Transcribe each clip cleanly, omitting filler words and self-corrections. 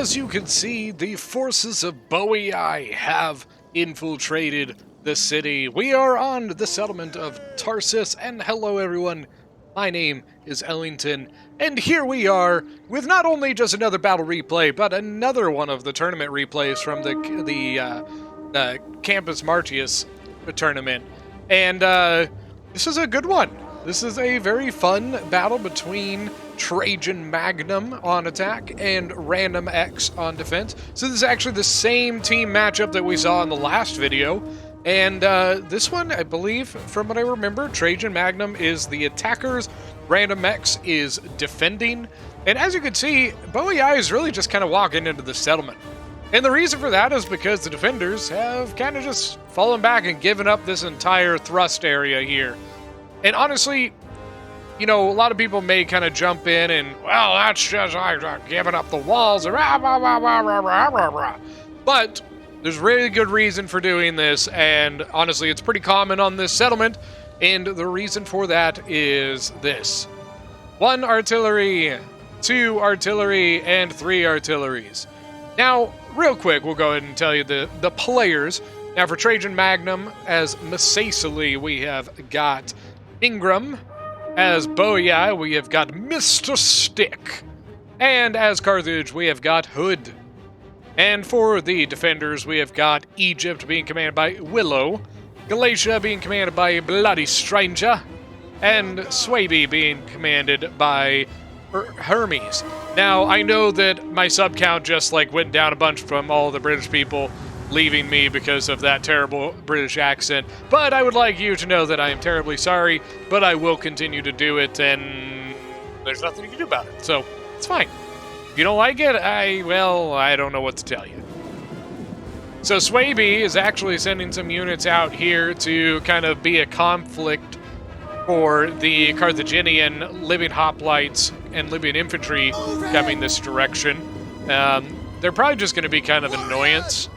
as you can see, the forces of Boei have infiltrated the city. We are on the settlement of Tarsus, and hello everyone. My name is Ellington, and here we are with not only just another battle replay, but another one of the tournament replays from the Campus Martius tournament. And this is a good one. This is a very fun battle between Trajan Magnum on attack and Random X on defense. So this is actually the same team matchup that we saw in the last video. And this one, I believe, from what I remember, Trajan Magnum is the attackers, Random X is defending. And as you can see, Boei is really just kind of walking into the settlement. And the reason for that is because the defenders have kind of just fallen back and given up this entire thrust area here. And honestly, you know, a lot of people may kind of jump in and, well, that's just giving up the walls. But there's really good reason for doing this, and honestly, it's pretty common on this settlement, and the reason for that is this. 1 artillery, 2 artillery, and 3 artilleries. Now, real quick, we'll go ahead and tell you the players. Now, for Trajan Magnum, as Masacily, we have got Ingram. As Boei, we have got Mr. Stick. And as Carthage, we have got Hood. And for the defenders, we have got Egypt being commanded by Willow, Galatia being commanded by Bloody Stranger, and Swaby being commanded by Hermes. Now, I know that my sub count just went down a bunch from all the British people leaving me because of that terrible British accent, but I would like you to know that I am terribly sorry, but I will continue to do it, and there's nothing you can do about it, so it's fine. If you don't like it, I don't know what to tell you. So Swaby is actually sending some units out here to kind of be a conflict for the Carthaginian Libyan hoplites and Libyan infantry coming this direction. They're probably just going to be kind of an annoyance.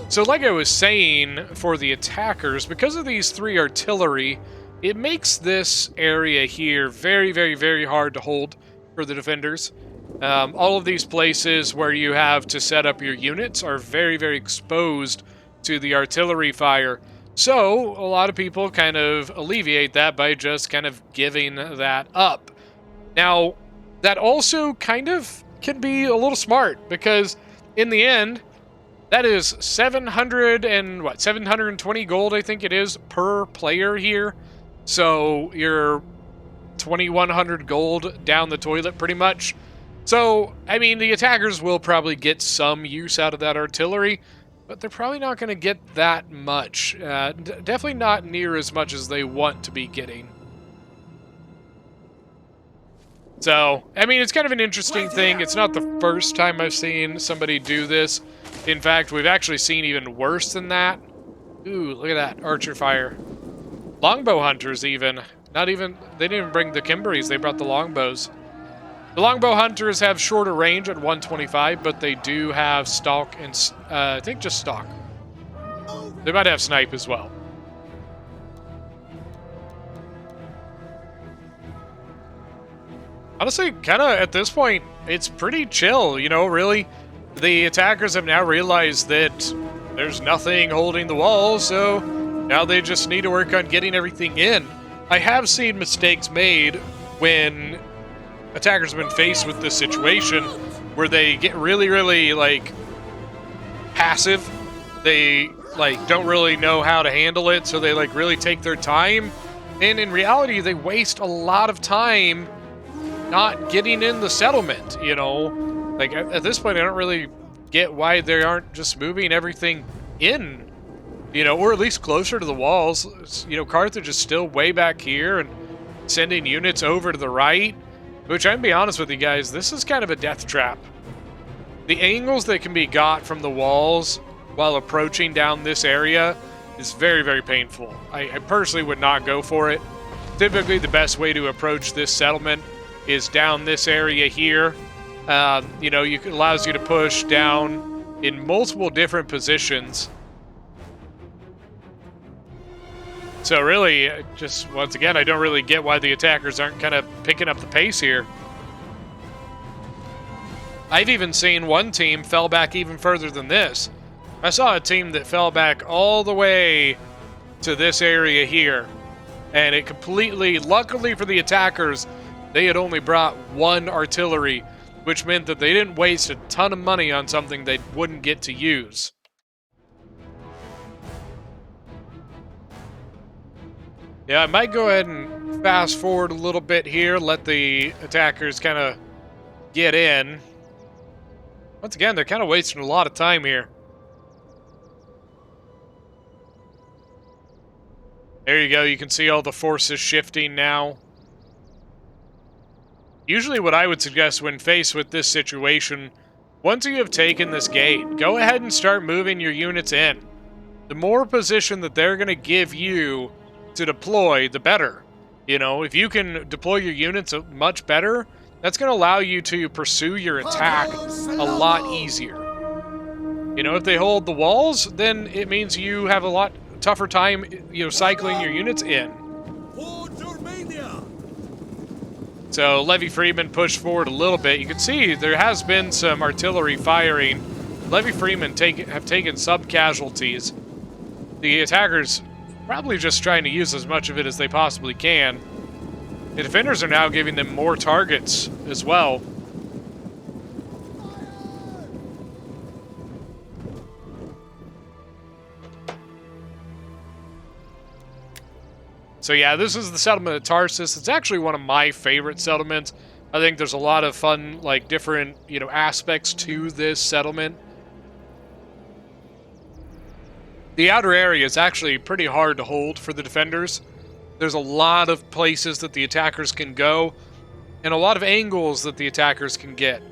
So like I was saying, for the attackers, because of these 3 artillery, it makes this area here very, very, very hard to hold for the defenders. All of these places where you have to set up your units are very, very exposed to the artillery fire. So a lot of people kind of alleviate that by just kind of giving that up. Now, that also kind of can be a little smart, because in the end, that is 720 gold, I think it is, per player here. So you're 2,100 gold down the toilet, pretty much. So, I mean, the attackers will probably get some use out of that artillery, but they're probably not going to get that much. Definitely not near as much as they want to be getting. So, I mean, it's kind of an interesting thing. It's not the first time I've seen somebody do this. In fact, we've actually seen even worse than that. Ooh, look at that. Archer fire. Longbow hunters even. They didn't even bring the Kimberries. They brought the longbows. The longbow hunters have shorter range at 125, but they do have stalk and, I think just stalk. They might have snipe as well. Honestly, kind of at this point, it's pretty chill, you know, really. The attackers have now realized that there's nothing holding the wall, so now they just need to work on getting everything in. I have seen mistakes made when attackers have been faced with this situation where they get really, really, passive. They, don't really know how to handle it, so they, really take their time. And in reality, they waste a lot of time not getting in the settlement, you know? At this point, I don't really get why they aren't just moving everything in, you know, or at least closer to the walls. You know, Carthage is still way back here and sending units over to the right, which I'm gonna be honest with you guys, this is kind of a death trap. The angles that can be got from the walls while approaching down this area is very, very painful. I personally would not go for it. Typically, the best way to approach this settlement is down this area here. You know, it allows you to push down in multiple different positions. So really, just once again, I don't really get why the attackers aren't kind of picking up the pace here. I've even seen one team fell back even further than this. I saw a team that fell back all the way to this area here. And it completely, luckily for the attackers, they had only brought one artillery, which meant that they didn't waste a ton of money on something they wouldn't get to use. Yeah, I might go ahead and fast forward a little bit here, let the attackers kind of get in. Once again, they're kind of wasting a lot of time here. There you go, you can see all the forces shifting now. Usually what I would suggest when faced with this situation, once you have taken this gate, go ahead and start moving your units in. The more position that they're going to give you to deploy, the better. You know, if you can deploy your units much better, that's going to allow you to pursue your attack a lot easier. You know, if they hold the walls, then it means you have a lot tougher time, you know, cycling your units in. So Levy Freeman pushed forward a little bit. You can see there has been some artillery firing. Levy Freeman have taken sub-casualties. The attackers probably just trying to use as much of it as they possibly can. The defenders are now giving them more targets as well. So yeah, this is the settlement of Tarsus. It's actually one of my favorite settlements. I think there's a lot of fun, like, different, you know, aspects to this settlement. The outer area is actually pretty hard to hold for the defenders. There's a lot of places that the attackers can go, and a lot of angles that the attackers can get.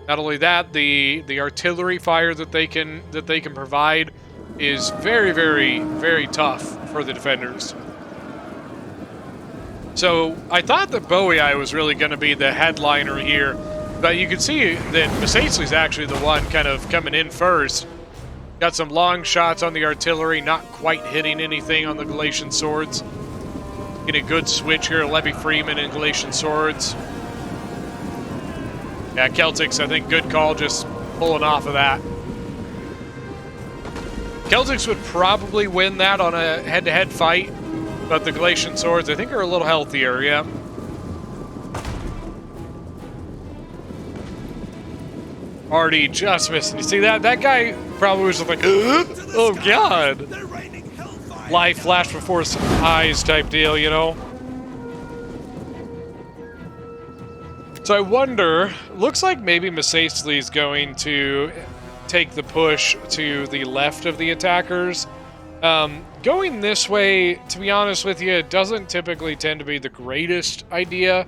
Not only that, the artillery fire that they can provide is very, very, very tough for the defenders. So I thought that Bowie was really going to be the headliner here, but you can see that Masacely's actually the one kind of coming in first. Got some long shots on the artillery, not quite hitting anything on the Galatian swords. Get a good switch here, Levy Freeman and Galatian swords. Yeah, Celtics, I think, good call, just pulling off of that. Celtics would probably win that on a head-to-head fight, but the Galatian swords, I think, are a little healthier, yeah. Already just missing. You see that? That guy probably was just like, oh god. Life flashed before his eyes type deal, you know? So I wonder, looks like maybe Masacely's going to take the push to the left of the attackers. Going this way, to be honest with you, it doesn't typically tend to be the greatest idea.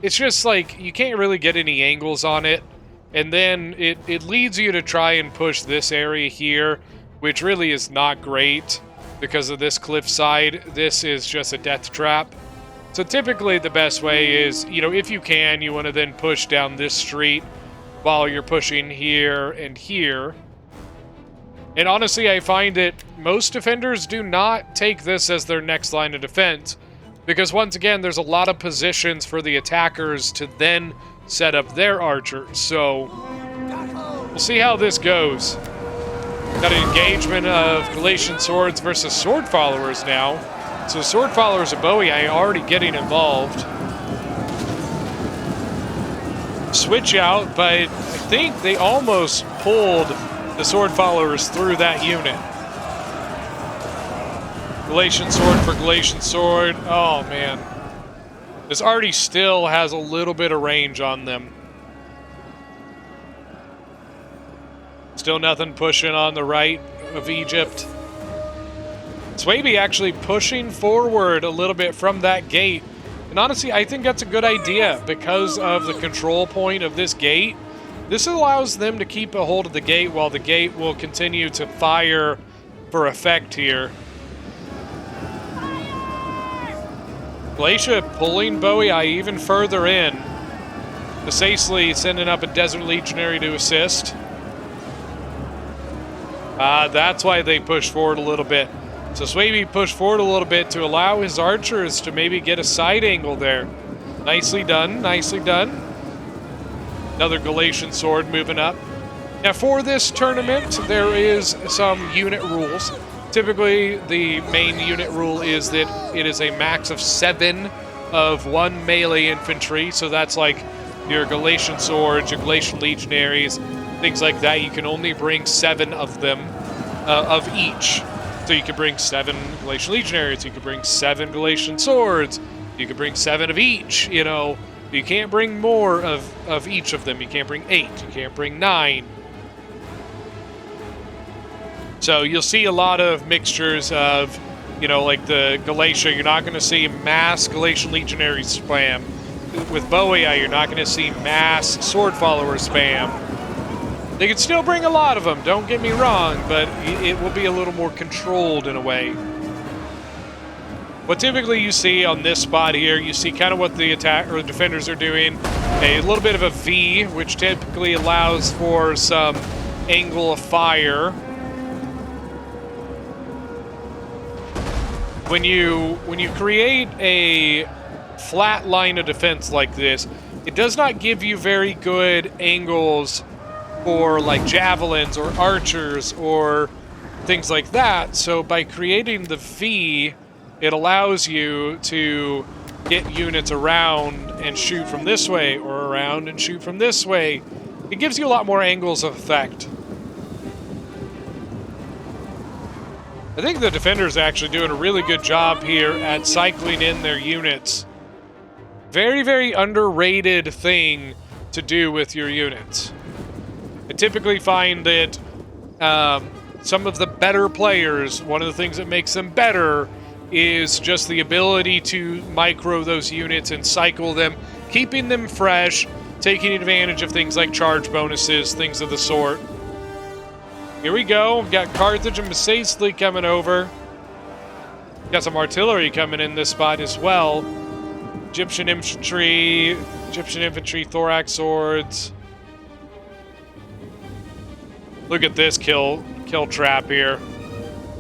It's just like, you can't really get any angles on it, and then it leads you to try and push this area here, which really is not great because of this cliffside. This is just a death trap. So typically the best way is, you know, if you can, you want to then push down this street while you're pushing here and here. And honestly, I find that most defenders do not take this as their next line of defense, because once again, there's a lot of positions for the attackers to then set up their archers. So we'll see how this goes. Got an engagement of Galatian swords versus sword followers now. So sword followers of Bowie are already getting involved. Switch out, but I think they almost pulled the sword followers through that unit. Galatian sword for Galatian sword. Oh man. This already still has a little bit of range on them. Still nothing pushing on the right of Egypt. Swaby actually pushing forward a little bit from that gate. And honestly, I think that's a good idea because of the control point of this gate. This allows them to keep a hold of the gate while the gate will continue to fire for effect here. Glacia pulling Bowie even further in. Masacely sending up a Desert Legionary to assist. That's why they pushed forward a little bit. So Swaby pushed forward a little bit to allow his archers to maybe get a side angle there. Nicely done, nicely done. Another Galatian sword moving up. Now, for this tournament, there is some unit rules. Typically, the main unit rule is that it is a max of 7 of 1 melee infantry. So that's like your Galatian swords, your Galatian legionaries, things like that. You can only bring 7 of them, of each. So you could bring 7 Galatian legionaries, you could bring 7 Galatian swords, you could bring 7 of each, you know. You can't bring more of each of them. You can't bring 8, you can't bring 9. So you'll see a lot of mixtures of, you know, like the Galatia. You're not going to see mass Galatian legionary spam. With Boea, you're not going to see mass sword follower spam. They can still bring a lot of them, don't get me wrong, but it will be a little more controlled in a way. What typically you see on this spot here, you see kind of what the attack or the defenders are doing. A little bit of a V, which typically allows for some angle of fire. When you create a flat line of defense like this, it does not give you very good angles for like javelins or archers or things like that. So by creating the V, it allows you to get units around and shoot from this way, or around and shoot from this way. It gives you a lot more angles of effect. I think the defenders are actually doing a really good job here at cycling in their units. Very, very underrated thing to do with your units. I typically find that some of the better players, one of the things that makes them better is just the ability to micro those units and cycle them, keeping them fresh, taking advantage of things like charge bonuses, things of the sort. Here we go. We've got Carthage and Macesli coming over. Got some artillery coming in this spot as well. Egyptian infantry, thorax swords. Look at this kill trap here.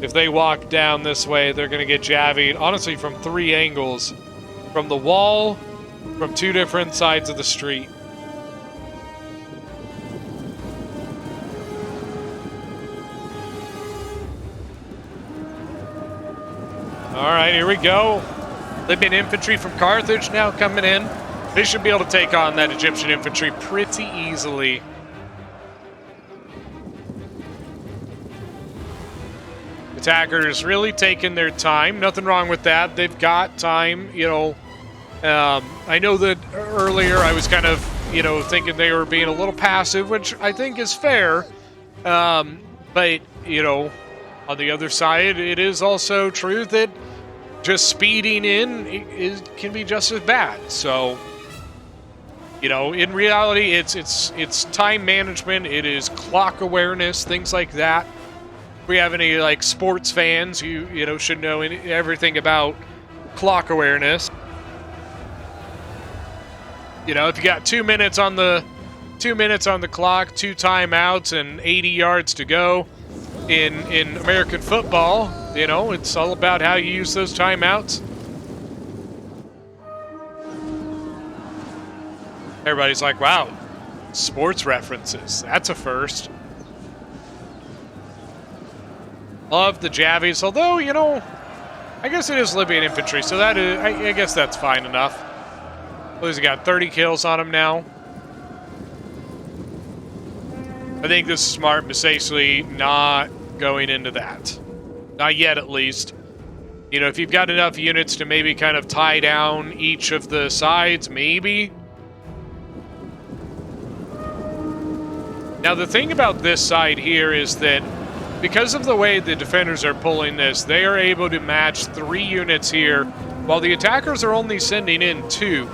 If they walk down this way, they're going to get javied, honestly, from 3 angles. From the wall, from 2 different sides of the street. Alright, here we go. Libyan infantry from Carthage now coming in. They should be able to take on that Egyptian infantry pretty easily. Attackers really taking their time. Nothing wrong with that. They've got time, you know. I know that earlier I was kind of, you know, thinking they were being a little passive, which I think is fair. But, you know, on the other side, it is also true that just speeding in can be just as bad. So, you know, in reality, it's time management. It is clock awareness, things like that. If we have any like sports fans, you know, should know everything about clock awareness. You know, if you got 2 minutes on the clock, 2 timeouts, and 80 yards to go in American football, you know, it's all about how you use those timeouts. Everybody's like, wow, sports references. That's a first. Love the Javies, although, you know, I guess it is Libyan infantry, so that is, I guess that's fine enough. Well, he's got 30 kills on him now. I think this is smart, Macesli not going into that. Not yet, at least. You know, if you've got enough units to maybe kind of tie down each of the sides, maybe. Now, the thing about this side here is that because of the way the defenders are pulling this, they are able to match 3 units here, while the attackers are only sending in 2.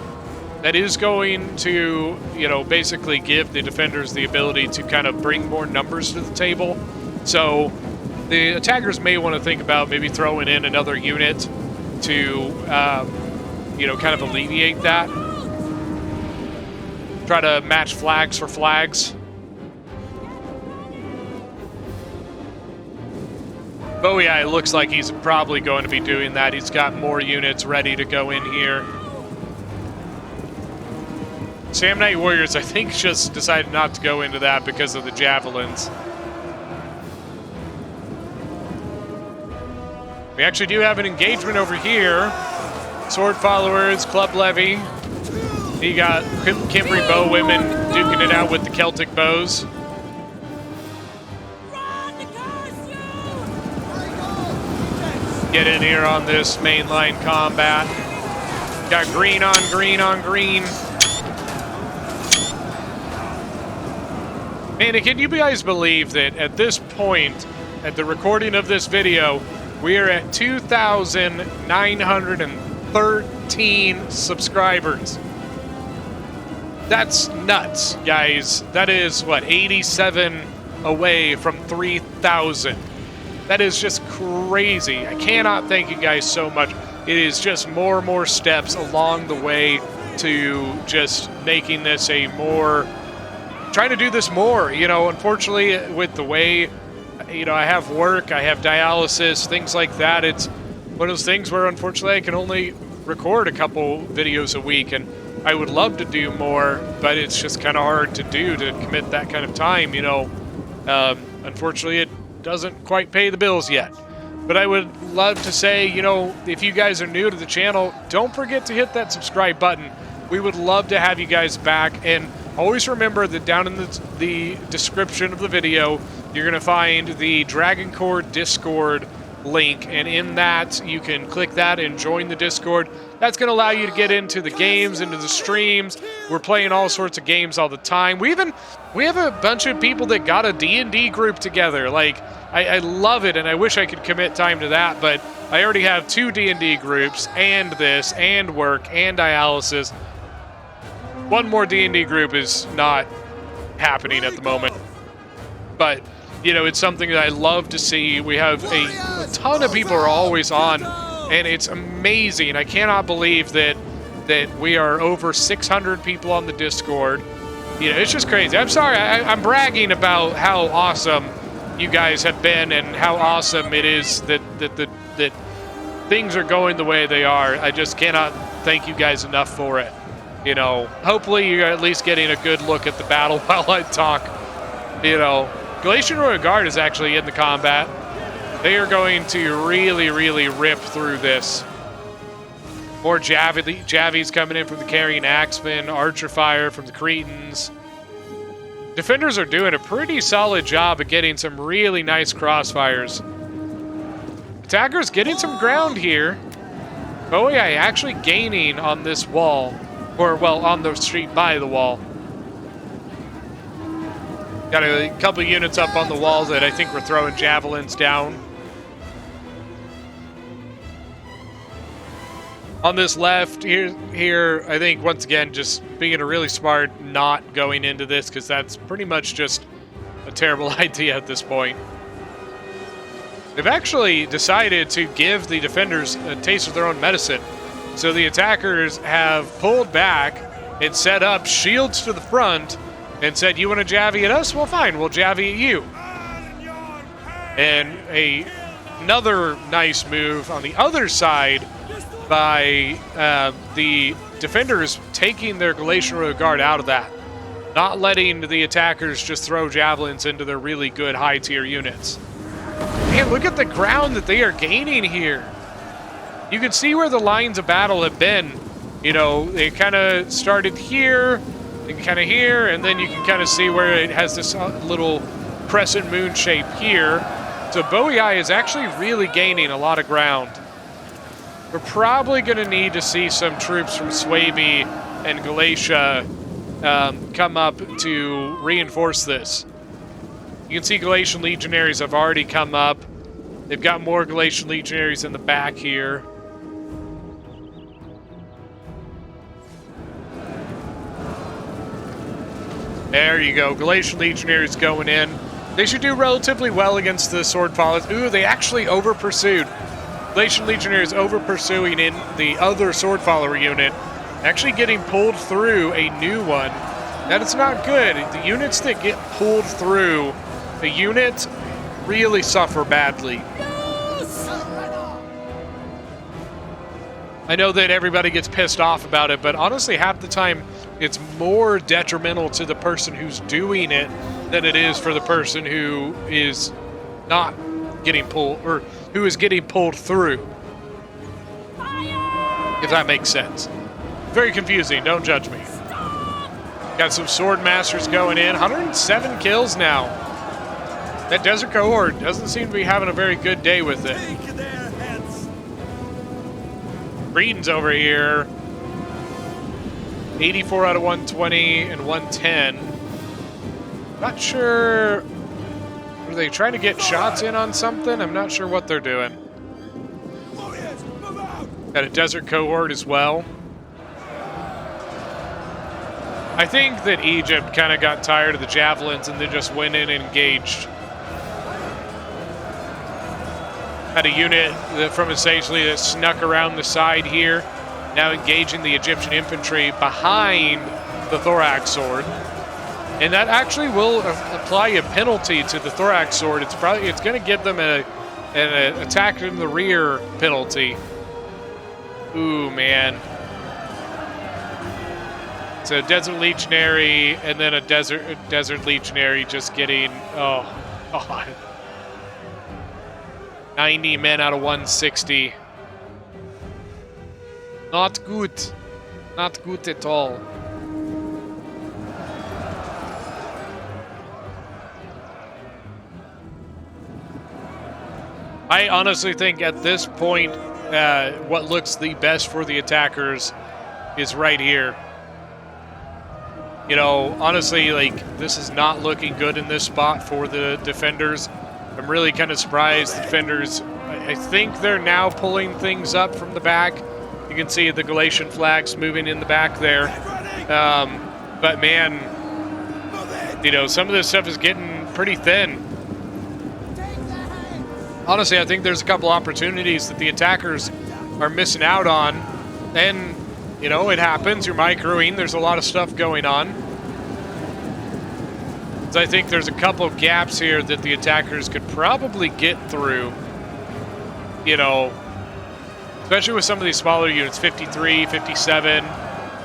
That is going to, you know, basically give the defenders the ability to kind of bring more numbers to the table. So the attackers may want to think about maybe throwing in another unit to, you know, kind of alleviate that. Try to match flags for flags. Bowie, it looks like he's probably going to be doing that. He's got more units ready to go in here. Sam Knight Warriors, I think, just decided not to go into that because of the javelins. We actually do have an engagement over here. Sword Followers, Club Levy. You got Kimbri bow women duking it out with the Celtic bows. Get in here on this mainline combat. Got green on green on green. Man, can you guys believe that at this point, at the recording of this video, we are at 2,913 subscribers. That's nuts, guys. That is, what, 87 away from 3,000. That is just crazy. I cannot thank you guys so much. It is just more and more steps along the way to just making this a more... trying to do this more. You know, unfortunately, with the way, you know, I have work, I have dialysis, things like that, it's one of those things where, unfortunately, I can only record a couple videos a week, and I would love to do more, but it's just kind of hard to do, to commit that kind of time, you know. Unfortunately, it doesn't quite pay the bills yet. But I would love to say, you know, if you guys are new to the channel, don't forget to hit that subscribe button. We would love to have you guys back, and always remember that down in the description of the video, you're going to find the Dragon Core Discord link, and in that, you can click that and join the Discord. That's going to allow you to get into the games, into the streams. We're playing all sorts of games all the time. We have a bunch of people that got a D&D group together. Like, I love it, and I wish I could commit time to that, but I already have 2 D&D groups, and this, and work, and dialysis. One more D&D group is not happening at the moment. But, you know, it's something that I love to see. We have a ton of people are always on, and it's amazing. I cannot believe that we are over 600 people on the Discord. You know, it's just crazy. I'm sorry, I'm bragging about how awesome you guys have been and how awesome it is that things are going the way they are. I just cannot thank you guys enough for it. You know, hopefully you're at least getting a good look at the battle while I talk. You know, Galatian Royal Guard is actually in the combat. They are going to really, really rip through this. More Javies coming in from the Carrying Axemen, Archer Fire from the Cretans. Defenders are doing a pretty solid job of getting some really nice crossfires. Attackers getting some ground here. Bowie actually gaining on this wall. Or, well, on the street by the wall. Got a couple units up on the wall that I think we're throwing javelins down. On this left, here, I think, once again, just being a really smart, not going into this, because that's pretty much just a terrible idea at this point. They've actually decided to give the defenders a taste of their own medicine. So the attackers have pulled back and set up shields to the front and said, you want to javvy at us? Well, fine, we'll javvy at you. And another nice move on the other side by the defenders taking their Galatian Royal Guard out of that. Not letting the attackers just throw javelins into their really good high-tier units. Man, look at the ground that they are gaining here. You can see where the lines of battle have been. You know, they kind of started here, and kind of here, and then you can kind of see where it has this little crescent moon shape here. So Bowie is actually really gaining a lot of ground. We're probably going to need to see some troops from Suebi and Galatia come up to reinforce this. You can see Galatian Legionaries have already come up. They've got more Galatian Legionaries in the back here. There you go. Galatian Legionaries going in. They should do relatively well against the Sword Followers. Ooh, they actually over-pursued. Galatian Legionaries over-pursuing in the other Sword Follower unit. Actually getting pulled through a new one. That is not good. The units that get pulled through, the units really suffer badly. I know that everybody gets pissed off about it, but honestly, half the time, it's more detrimental to the person who's doing it than it is for the person who is not getting pulled, or who is getting pulled through. If that makes sense. Very confusing, don't judge me. Got some Sword Masters going in. 107 kills now. That Desert Cohort doesn't seem to be having a very good day with it. Breeden's over here. 84 out of 120 and 110. Not sure. Are they trying to get shots in on something? I'm not sure what they're doing. Got a Desert Cohort as well. I think that Egypt kind of got tired of the javelins and then just went in and engaged. Had a unit from essentially that snuck around the side here, now engaging the Egyptian infantry behind the Thorax Sword. And that actually will apply a penalty to the Thorax Sword. It's going to give them an attack in the rear penalty. Ooh, man. It's a Desert Legionary and then a Desert Legionary just getting, oh, God. 90 men out of 160. Not good. Not good at all. I honestly think at this point, what looks the best for the attackers is right here. You know, honestly, like, this is not looking good in this spot for the defenders. I'm really kind of surprised the defenders, I think they're now pulling things up from the back. You can see the Galatian flags moving in the back there. But man, you know, some of this stuff is getting pretty thin. Honestly, I think there's a couple opportunities that the attackers are missing out on. And, you know, it happens. You're microing. There's a lot of stuff going on. So I think there's a couple of gaps here that the attackers could probably get through. You know, especially with some of these smaller units, 53, 57.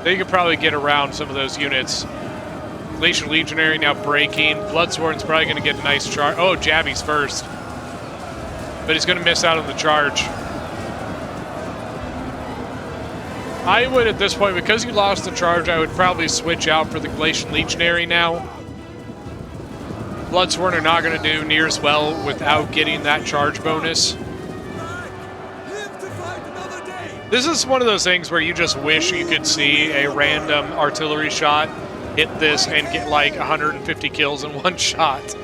They could probably get around some of those units. Galatian Legionary now breaking. Bloodsworn's probably going to get a nice charge. Oh, Jabby's first. But he's going to miss out on the charge. I would, at this point, because you lost the charge, I would probably switch out for the Galatian Legionary now. Bloodsworn are not going to do near as well without getting that charge bonus. This is one of those things where you just wish you could see a random artillery shot hit this and get like 150 kills in one shot.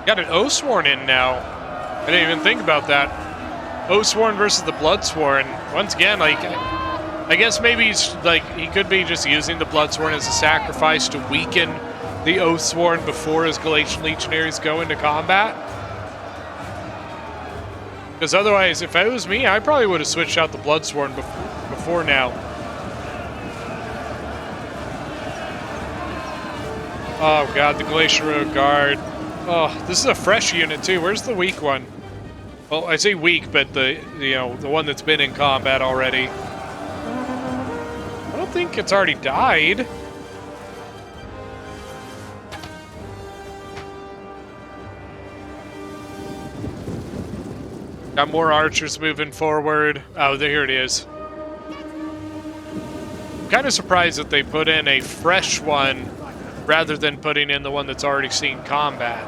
Got an Oathsworn in now. I didn't even think about that. Oathsworn versus the Bloodsworn. Once again, like, I guess maybe he's like, he could be just using the Bloodsworn as a sacrifice to weaken the Oathsworn before his Galatian Legionaries go into combat. Because otherwise, if it was me, I probably would have switched out the Bloodsworn before now. Oh god, the Galatian Road Guard. Oh, this is a fresh unit too. Where's the weak one? Well, I say weak, but the one that's been in combat already. I don't think it's already died. Got more archers moving forward. Oh, here it is. I'm kind of surprised that they put in a fresh one rather than putting in the one that's already seen combat.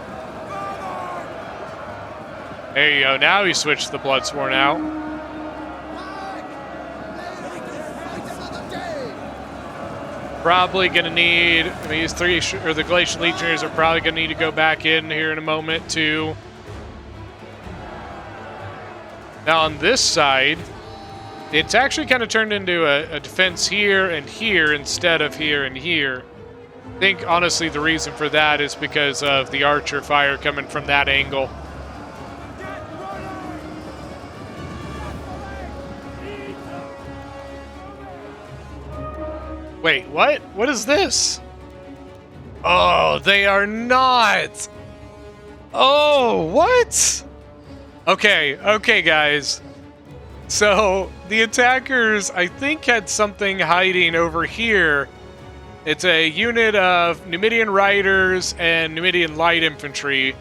There you go. Now he switched the Bloodsworn out. Probably going to need, these three, or the Galatian Legionnaires are probably going to need to go back in here in a moment too. Now on this side, it's actually kind of turned into a defense here and here instead of here and here. I think honestly the reason for that is because of the archer fire coming from that angle. Wait, what? What is this? Oh, they are not! Oh, what? Okay, guys. So the attackers, I think, had something hiding over here. It's a unit of Numidian Riders and Numidian Light Infantry,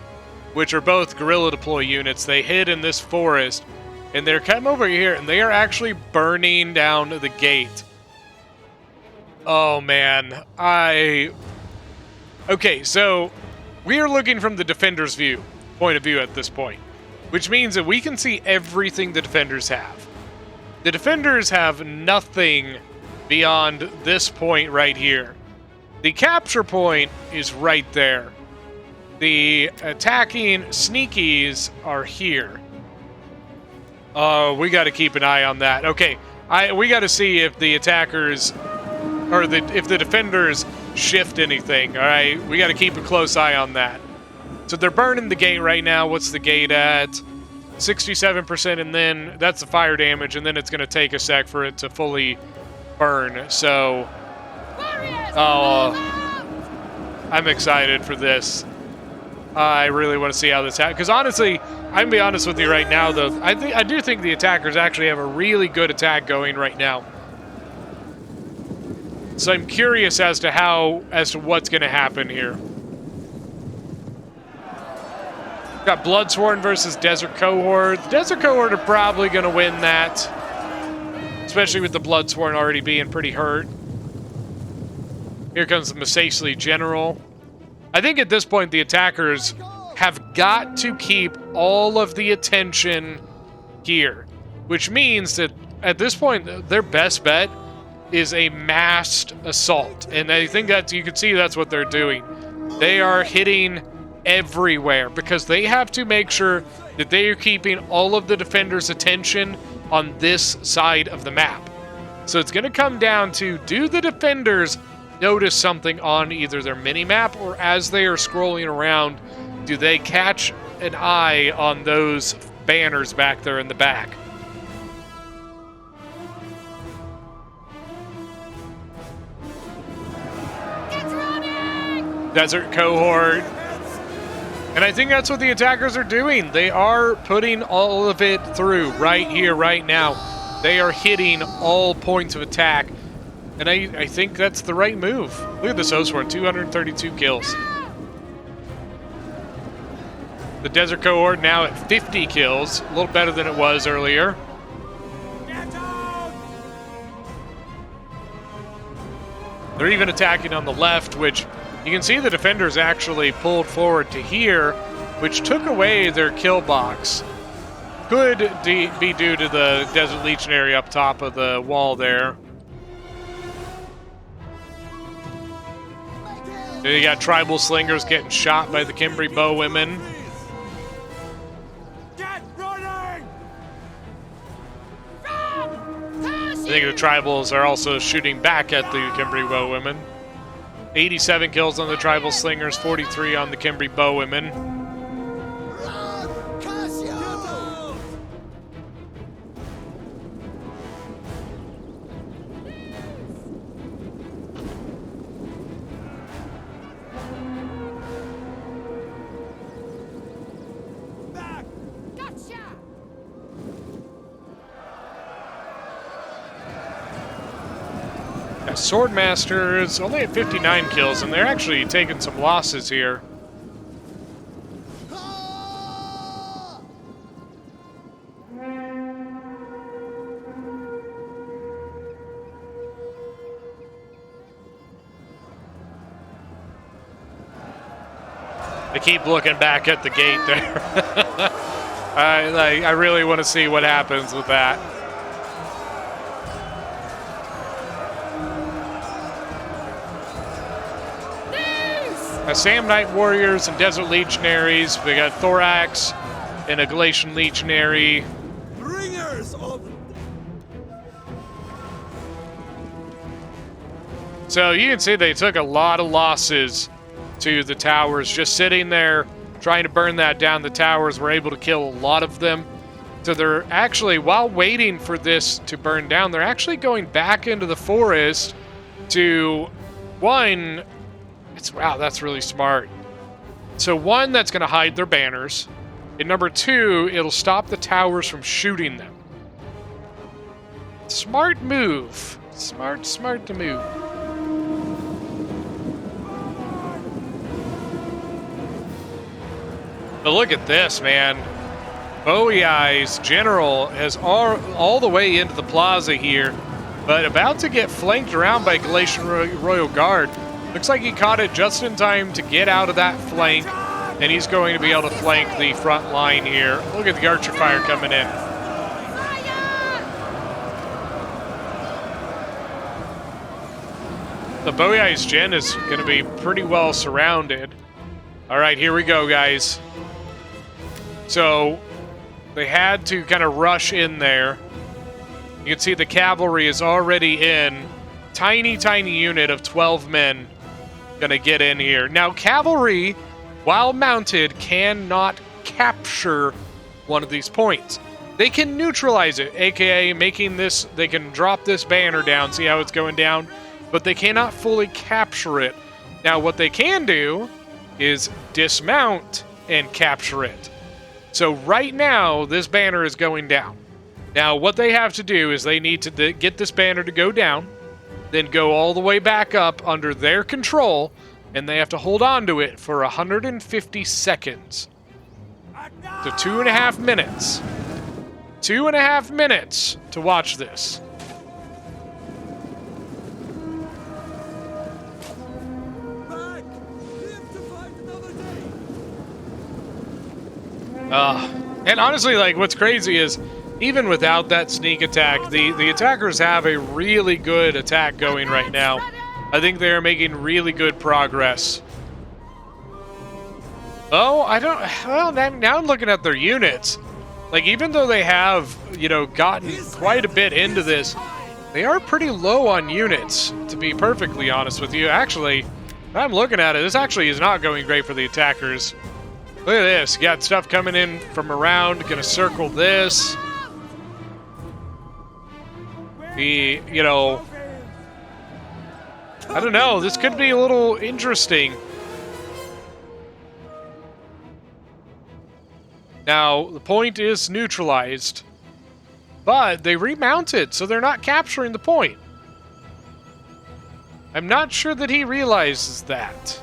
which are both guerrilla deploy units. They hid in this forest, and they're come over here, and they are actually burning down the gate. Oh, man. Okay, so we are looking from the defender's point of view at this point, which means that we can see everything the defenders have. The defenders have nothing beyond this point right here. The capture point is right there. The attacking sneakies are here. Oh, we got to keep an eye on that. Okay, we got to see if the attackers, or if the defenders shift anything. All right, we got to keep a close eye on that. So they're burning the gate right now. What's the gate at? 67%, and then that's the fire damage, and then it's going to take a sec for it to fully burn. So, I'm excited for this. I really want to see how this happens, because honestly, I'm going to be honest with you right now, though. I do think the attackers actually have a really good attack going right now. So I'm curious as to what's going to happen here. Got Bloodsworn versus Desert Cohort. The Desert Cohort are probably going to win that, especially with the Bloodsworn already being pretty hurt. Here comes the Masacely General. I think at this point the attackers have got to keep all of the attention here, which means that at this point their best bet is a massed assault, and I think that you can see that's what they're doing. They are hitting everywhere because they have to make sure that they are keeping all of the defenders' attention on this side of the map. So it's going to come down to, do the defenders notice something on either their mini-map or as they are scrolling around, do they catch an eye on those banners back there in the back? Desert Cohort. And I think that's what the attackers are doing. They are putting all of it through right here, right now. They are hitting all points of attack. And I think that's the right move. Look at this Oathsworn, 232 kills. The Desert Cohort now at 50 kills, a little better than it was earlier. They're even attacking on the left, which you can see the defenders actually pulled forward to here, which took away their kill box. Could be due to the Desert Legionary up top of the wall there. Then you got Tribal Slingers getting shot by the Kimbri Bowwomen. I think the Tribals are also shooting back at the Kimbri Bowwomen. 87 kills on the Tribal Slingers, 43 on the Kimbri Bowwomen. Swordmasters only at 59 kills, and they're actually taking some losses here. I keep looking back at the gate there. I really want to see what happens with that. Samnite Warriors and Desert Legionaries. We got Thorax and a Galatian Legionary. Bringers of... So you can see they took a lot of losses to the towers. Just sitting there trying to burn that down, the towers were able to kill a lot of them. So they're actually, while waiting for this to burn down, they're actually going back into the forest to, one... Wow, that's really smart. So one, that's going to hide their banners. And number two, it'll stop the towers from shooting them. Smart move. Smart to move. But look at this, man. Bowie Eye's general has all the way into the plaza here, but about to get flanked around by Galatian Royal Guard. Looks like he caught it just in time to get out of that flank, and he's going to be able to flank the front line here. Look at the archer fire coming in. The Bowie Eye's gen is going to be pretty well surrounded. All right, here we go, guys. So they had to kind of rush in there. You can see the cavalry is already in. Tiny unit of 12 men gonna get in here. Now, cavalry, while mounted, cannot capture one of these points. They can neutralize it, aka making this, they can drop this banner down, see how it's going down, but they cannot fully capture it. Now, what they can do is dismount and capture it. So right now, this banner is going down. Now, what they have to do is they need to get this banner to go down, then go all the way back up under their control, and they have to hold on to it for 150 seconds. So 2.5 minutes. 2.5 minutes to watch this. And honestly, like, what's crazy is, even without that sneak attack, the attackers have a really good attack going right now. I think they're making really good progress. Oh, well, now I'm looking at their units. Like, even though they have, you know, gotten quite a bit into this, they are pretty low on units, to be perfectly honest with you. Actually, I'm looking at it, this actually is not going great for the attackers. Look at this, you got stuff coming in from around, gonna circle this. You know, I don't know, this could be a little interesting. Now, the point is neutralized, but they remounted, so they're not capturing the point. I'm not sure that he realizes that.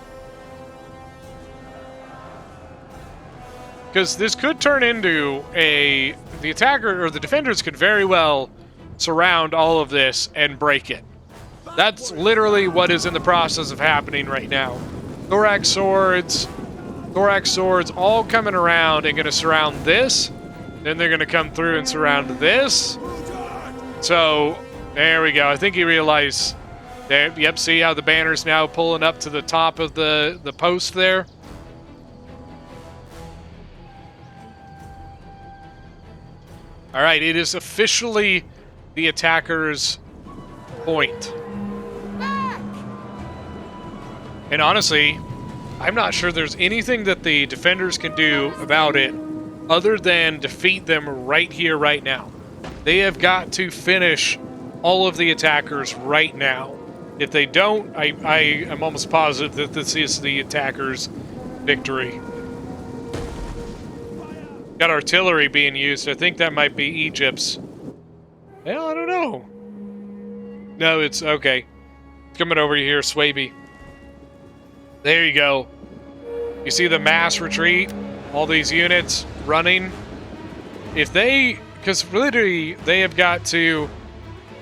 Because this could turn into the attacker, or the defenders could very well surround all of this and break it. That's literally what is in the process of happening right now. Thorax swords, all coming around and going to surround this. Then they're going to come through and surround this. So, there we go. I think he realized there. Yep, see how the banner's now pulling up to the top of the post there? All right, it is officially the attacker's point. And honestly, I'm not sure there's anything that the defenders can do about it other than defeat them right here, right now. They have got to finish all of the attackers right now. If they don't, I am almost positive that this is the attackers' victory. Got artillery being used. I think that might be Egypt's. Well, I don't know. No, it's okay. It's coming over here, Swaby. There you go. You see the mass retreat? All these units running. If they... Because literally, they have got to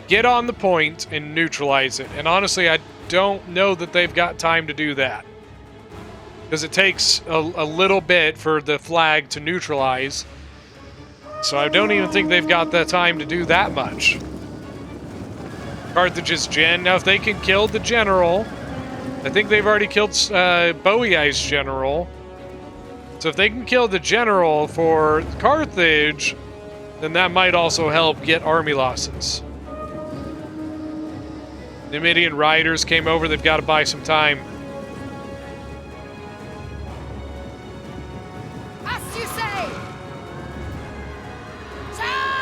get on the point and neutralize it. And honestly, I don't know that they've got time to do that. Because it takes a little bit for the flag to neutralize. So I don't even think they've got the time to do that much. Carthage's gen. Now, if they can kill the general... I think they've already killed Bowie Eye's general. So if they can kill the general for Carthage, then that might also help get army losses. Numidian riders came over. They've got to buy some time.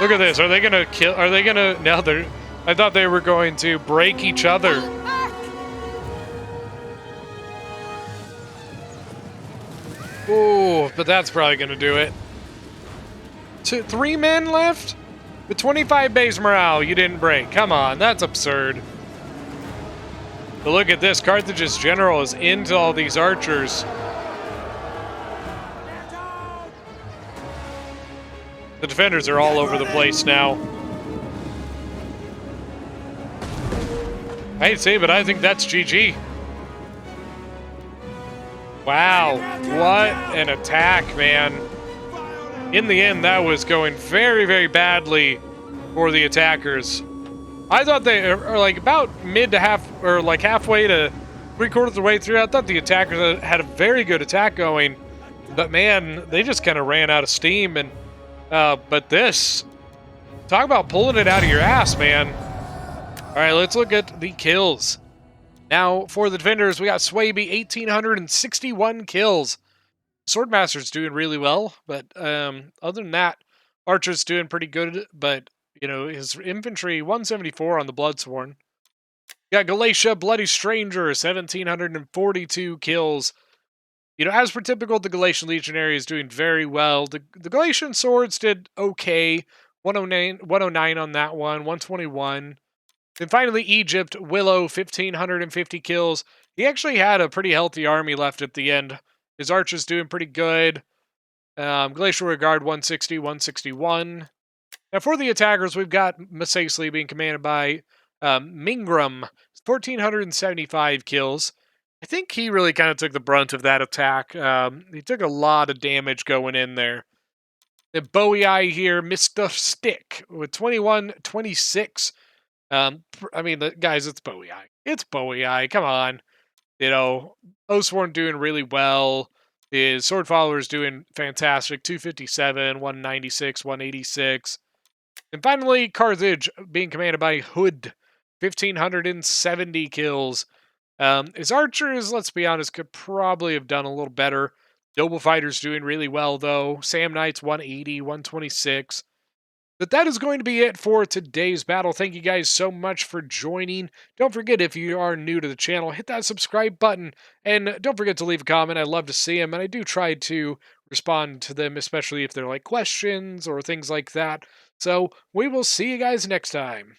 Look at this. Are they going to kill? Are they going to... No, they're... I thought they were going to break each other. Ooh, but that's probably going to do it. 3 men left? With 25 base morale, you didn't break. Come on, that's absurd. But look at this. Carthage's general is into all these archers. The defenders are all over the place now. I hate to say it, but I think that's GG. Wow, what an attack, man. In the end, that was going very, very badly for the attackers. I thought they are like about mid to half, or like halfway to 3/4 of the way through. I thought the attackers had a very good attack going, but man, they just kind of ran out of steam. And but this, talk about pulling it out of your ass, man. All right, let's look at the kills. Now, for the defenders, we got Swaby, 1,861 kills. Swordmaster's doing really well, but other than that, Archer's doing pretty good, but, you know, his infantry, 174 on the Bloodsworn. Got Galatia, Bloody Stranger, 1,742 kills. You know, as per typical, the Galatian Legionary is doing very well. The Galatian Swords did okay, 109 on that one, 121. Then finally, Egypt, Willow, 1,550 kills. He actually had a pretty healthy army left at the end. His archer's doing pretty good. Glacial Regard, 160, 161. Now, for the attackers, we've got Masasli being commanded by Mingram, 1,475 kills. I think he really kind of took the brunt of that attack. He took a lot of damage going in there. The Bowie here, Mr. Stick, with 2126. I mean, guys, it's Bowie. It's Bowie. Come on. You know, Oathsworn doing really well. His Sword Follower's doing fantastic. 257, 196, 186. And finally, Carthage being commanded by Hood. 1,570 kills. His archers, let's be honest, could probably have done a little better. Noble Fighter's doing really well, though. Sam Knight's 180, 126. But that is going to be it for today's battle. Thank you guys so much for joining. Don't forget, if you are new to the channel, hit that subscribe button. And don't forget to leave a comment. I love to see them. And I do try to respond to them, especially if they're like questions or things like that. So we will see you guys next time.